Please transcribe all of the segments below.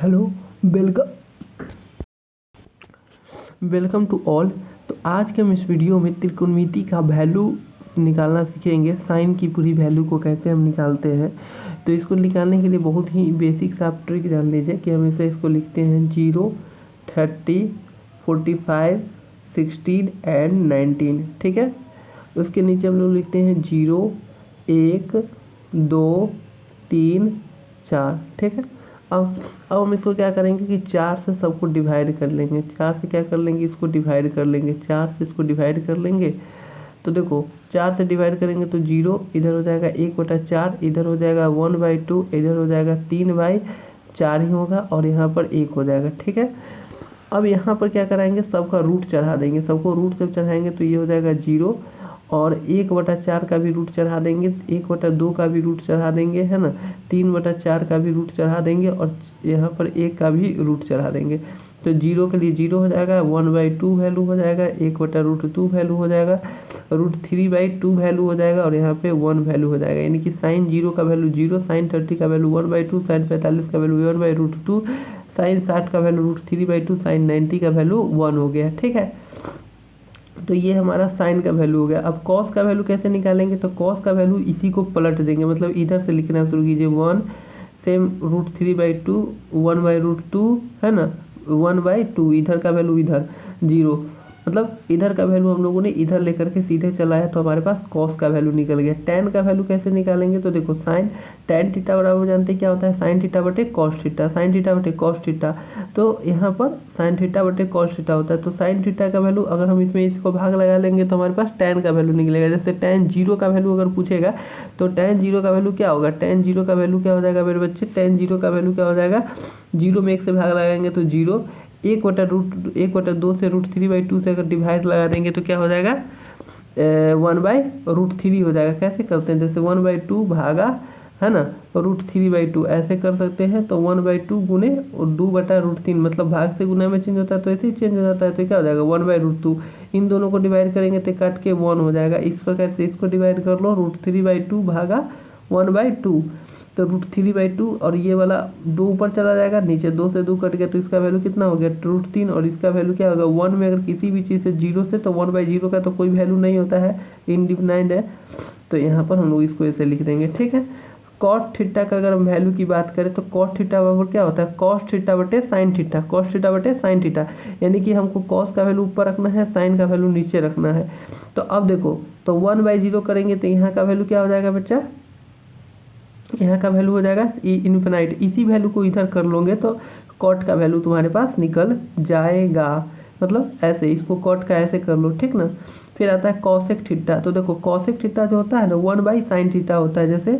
Hello, welcome to all. तो आज के हम इस वीडियो में त्रिकोणमिति का वैल्यू निकालना सीखेंगे। साइन की पूरी वैल्यू को कैसे हम निकालते हैं। तो इसको निकालने के लिए बहुत ही बेसिक सा आप ट्रिक जान लीजिए कि हमेशा इसको लिखते हैं 0, 30, 45, 16 एंड 19। ठीक है। उसके नीचे हम लोग लिखते हैं 0, 1, 2, 3, 4। ठीक है। अब हम इसको क्या करेंगे कि 4 से सबको डिवाइड कर लेंगे। 4 से क्या कर लेंगे, इसको डिवाइड कर लेंगे। 4 से इसको डिवाइड कर लेंगे तो देखो 4 से डिवाइड करेंगे तो 0 इधर हो जाएगा 1/4, इधर हो जाएगा 1/2, इधर हो जाएगा 3/4 ही होगा और यहाँ पर 1 हो जाएगा। ठीक है। अब यहाँ पर क्या कराएंगे, सबका रूट चढ़ा देंगे। सबको रूट जब चढ़ाएंगे तो ये हो जाएगा 0 और 1/4 का भी रूट चढ़ा देंगे, 1/2 का भी रूट चढ़ा देंगे, है ना। 3/4 का भी रूट चढ़ा देंगे और यहाँ पर 1 का भी रूट चढ़ा देंगे। तो 0 के लिए 0 हो जाएगा, 1/2 वैल्यू हो जाएगा, 1/√2 वैल्यू हो जाएगा, √3/2 वैल्यू हो जाएगा और यहाँ पे 1 वैल्यू हो जाएगा। यानी कि साइन 0 का वैल्यू 0, साइन 30 का वैल्यू 1/2, साइन 45 का वैल्यू 1/√2, साइन 60 का वैल्यू √3/2, साइन 90 का वैल्यू 1 हो गया। ठीक है। तो ये हमारा साइन का वैल्यू हो गया। अब कॉस का वैल्यू कैसे निकालेंगे, तो कॉस का वैल्यू इसी को पलट देंगे, मतलब इधर से लिखना शुरू कीजिए 1 सेम √3/2, 1/√2, है ना, 1/2, इधर का वैल्यू इधर 0, मतलब इधर का वैल्यू हम लोगों ने इधर लेकर के सीधे चलाया तो हमारे पास कॉस का वैल्यू निकल गया। टैन का वैल्यू कैसे निकालेंगे, तो देखो साइन टैन थीटा बराबर जानते हैं क्या होता है, साइन थीटा बटे कॉस थीटा, साइन थीटा बटे कॉस थीटा। तो यहाँ पर साइन थीटा बटे कॉस थीटा होता है। तो साइन थीटा का वैल्यू अगर हम इसमें इसको भाग लगा लेंगे तो हमारे पास टैन का वैल्यू निकलेगा। जैसे टैन 0 का वैल्यू अगर पूछेगा तो टैन 0 का वैल्यू क्या होगा, टैन 0 का वैल्यू क्या हो जाएगा मेरे बच्चे, टैन 0 का वैल्यू क्या हो जाएगा, 0 में 1 से भाग लगाएंगे तो 0, 1/2 से √3/2 से अगर डिवाइड लगा देंगे तो क्या हो जाएगा 1/√3 हो जाएगा। कैसे करते हैं, जैसे 1/2 भागा, है ना, √3/2 ऐसे कर सकते हैं। तो 1/2 गुने 2/√3, मतलब भाग से गुना में चेंज होता है तो ऐसे ही चेंज हो जाता है। तो क्या हो जाएगा 1/√2। इन दोनों को डिवाइड करेंगे तो काट के 1 हो जाएगा। इस प्रकार से इसको डिवाइड कर लो, √3/2 भागा 1/2, तो √3/2 और ये वाला 2 ऊपर चला जाएगा, नीचे 2 से 2 कट गया तो इसका वैल्यू कितना हो गया √3 और इसका वैल्यू क्या होगा 1 में अगर किसी भी चीज़ से 0 से तो 1/0 का तो कोई वैल्यू नहीं होता है, इनडिफाइंड है। तो यहाँ पर हम लोग इसको ऐसे लिख देंगे। ठीक है। कॉट थीटा का अगर हम वैल्यू की बात करें तो कॉट थीटा बराबर क्या होता है, कॉस थीटा बटे साइन थीटा, कॉस थीटा बटे साइन थीटा। यानी कि हमको कॉस का वैल्यू ऊपर रखना है, साइन का वैल्यू नीचे रखना है। तो अब देखो, तो 1/0 करेंगे तो यहाँ का वैल्यू क्या हो जाएगा बच्चा, यहाँ का वैल्यू हो जाएगा इनफिनाइट। इसी वैल्यू को इधर कर लोगे तो कॉट का वैल्यू तुम्हारे पास निकल जाएगा। मतलब ऐसे इसको कॉट का ऐसे कर लो, ठीक ना। फिर आता है कॉसेक थीटा। तो देखो कॉसेक थीटा जो होता है ना 1/sin थीटा होता है। जैसे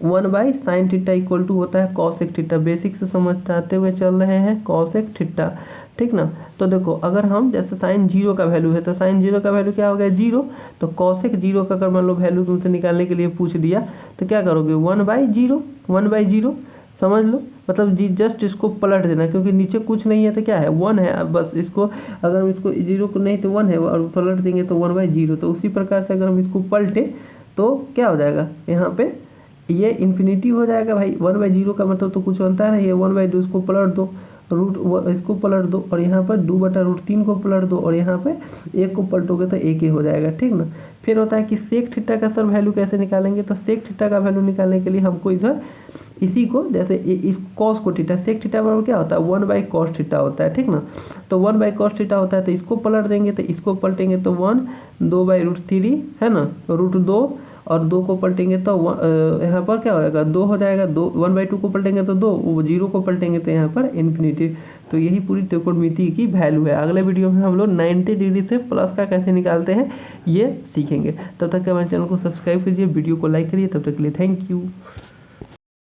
1/sin थीटा इक्वल टू होता है कॉसेक थीटा। बेसिक से समझते हुए चल रहे हैं कॉसेक थीटा, ठीक ना। तो देखो अगर हम जैसे साइन 0 का वैल्यू है तो साइन 0 का वैल्यू क्या हो गया 0। तो कॉसेक 0 का अगर मान लो वैल्यू तुमसे निकालने के लिए पूछ दिया तो क्या करोगे 1/0, 1/0 समझ लो। मतलब जी जस्ट इसको पलट देना, क्योंकि नीचे कुछ नहीं है तो क्या है 1 है। अब बस इसको अगर हम इसको 0 को नहीं तो 1 है और पलट देंगे तो 1/0। तो उसी प्रकार से अगर हम इसको पलटे तो क्या हो जाएगा, यहाँ पे ये इन्फिनिटी हो जाएगा भाई। 1/0 का मतलब तो कुछ बनता है ना, ये 1/2 इसको पलट दो, इसको पलट दो और यहाँ पर 2/√3 को पलट दो और यहाँ पे 1 को पलटोगे तो 1 ही हो जाएगा, ठीक ना। फिर होता है कि सेक थीटा का सर वैल्यू कैसे निकालेंगे, तो सेक थीटा का वैल्यू निकालने के लिए हमको इधर इसी को जैसे इस कॉस को थीटा, सेक थीटा बराबर क्या होता है 1/cos थीटा होता है, ठीक ना। तो 1/cos थीटा होता है तो इसको पलट देंगे, तो इसको पलटेंगे तो 1, 2/√3, है ना, √2 और 2 को पलटेंगे तो यहाँ पर क्या होगा 2 हो जाएगा। 1/2 को पलटेंगे तो 2, 0 को पलटेंगे तो यहाँ पर इन्फिनिटी। तो यही पूरी त्रिकोणमिति की वैल्यू है। अगले वीडियो में हम लोग 90 डिग्री से प्लस का कैसे निकालते हैं ये सीखेंगे। तब तक हमारे चैनल को सब्सक्राइब कीजिए, वीडियो को लाइक करिए। तब तक के लिए थैंक यू।